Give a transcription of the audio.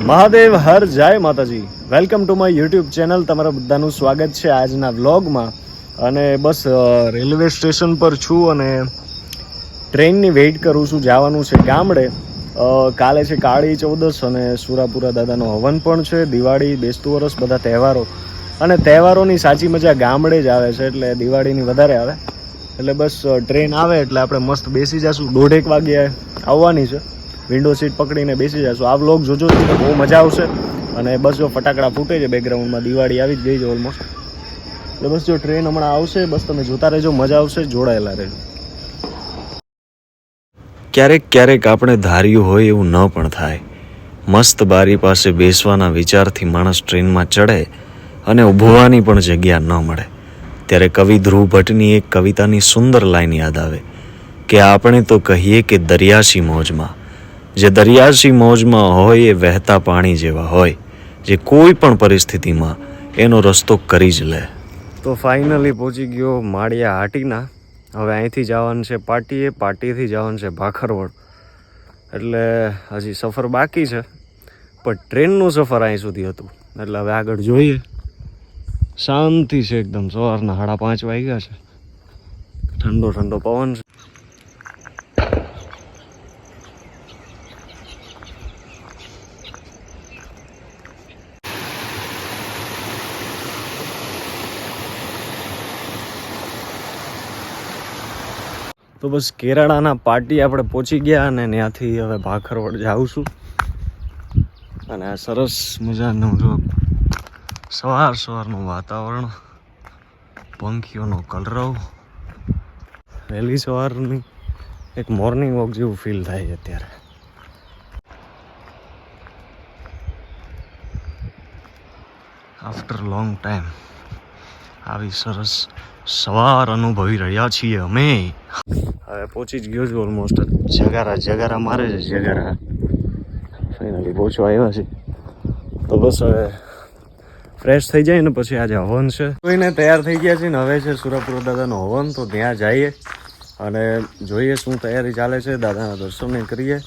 મહાદેવ હર જય માતાજી. Welcome to my YouTube channel. તમારા બધાનું સ્વાગત છે આજના વ્લોગમાં. અને બસ રેલવે સ્ટેશન પર છું અને ટ્રેનની વેઇટ કરું છું. જવાનું છે ગામડે. કાલે છે કાળી ચૌદસ અને સુરાપુરા દાદાનો હવન પણ છે. દિવાળી, બેસતું વરસ, બધા તહેવારો. અને તહેવારોની સાચી મજા ગામડે જ આવે છે, એટલે દિવાળીની વધારે આવે. એટલે બસ ટ્રેન આવે એટલે આપણે મસ્ત બેસી જઈશું. 1:30 વાગ્યે આવવાની છે. વિન્ડો સીટ પકડીને બેસી જઈશું. આ વ્લોગ જોજો, બહુ મજા આવશે. અને બસ જો ફટાકડા ફૂટે છે બેકગ્રાઉન્ડમાં, દિવાળી આવી જ ગઈ છે ઓલમોસ્ટ. એટલે બસ જો ટ્રેન હમણાં આવશે, બસ તમે જોતા રહેજો, મજા આવશે, જોડાયેલા રહેજો. ક્યારેક ક્યારેક આપણે ધાર્યું હોય એવું ન પણ થાય. મસ્ત બારી પાસે બેસવાના વિચારથી માણસ ટ્રેનમાં ચડે અને ઊભવાની પણ જગ્યા ન મળે. ત્યારે કવિ ધ્રુવ ભટ્ટની એક કવિતાની સુંદર લાઈન યાદ આવે કે આપણે તો કહીએ કે દરિયાશી મોજમાં. જે દરિયાશી મોજમાં હોય એ વહેતા પાણી જેવા હોય, જે કોઈ પણ પરિસ્થિતિમાં એનો રસ્તો કરી જ લે. તો ફાઇનલી પહોંચી ગયો માળિયા હાટીના. હવે અહીંથી જવાનું છે પાટીએ, પાટીથી જવાનું છે ભાખરવડ. એટલે હજી સફર બાકી છે, પણ ટ્રેનનું સફર અહીં સુધી હતું. એટલે હવે આગળ જોઈએ. શાંતિ છે એકદમ. સવારના 5:30 વાગ્યા છે. ઠંડો ઠંડો પવન છે. તો બસ કેરાળાના પાટી આપણે પહોંચી ગયા અને ત્યાંથી હવે ભાખરવડ જાઉં છું. અને આ સરસ મજાનું જો સવારનું વાતાવરણ, પંખીઓનો કલરવ, વહેલી સવારની એક મોર્નિંગ વોક જેવું ફીલ થાય છે અત્યારે. આફ્ટર લોંગ ટાઈમ આવી સરસ સવાર અનુભવી રહ્યા છીએ અમે. હવે પહોંચી જ ગયો છું ઓલમોસ્ટ. જગારા મારે છે. જગારા ફાઇનલી પહોંચવા આવ્યા છે. તો બસ હવે ફ્રેશ થઈ જાય ને પછી આજે હવન છે. કોઈને તૈયાર થઈ ગયા છે ને હવે છે સુરાપુરા દાદાનો હવન. તો ત્યાં જઈએ અને જોઈએ શું તૈયારી ચાલે છે. દાદાના દર્શન કરીએ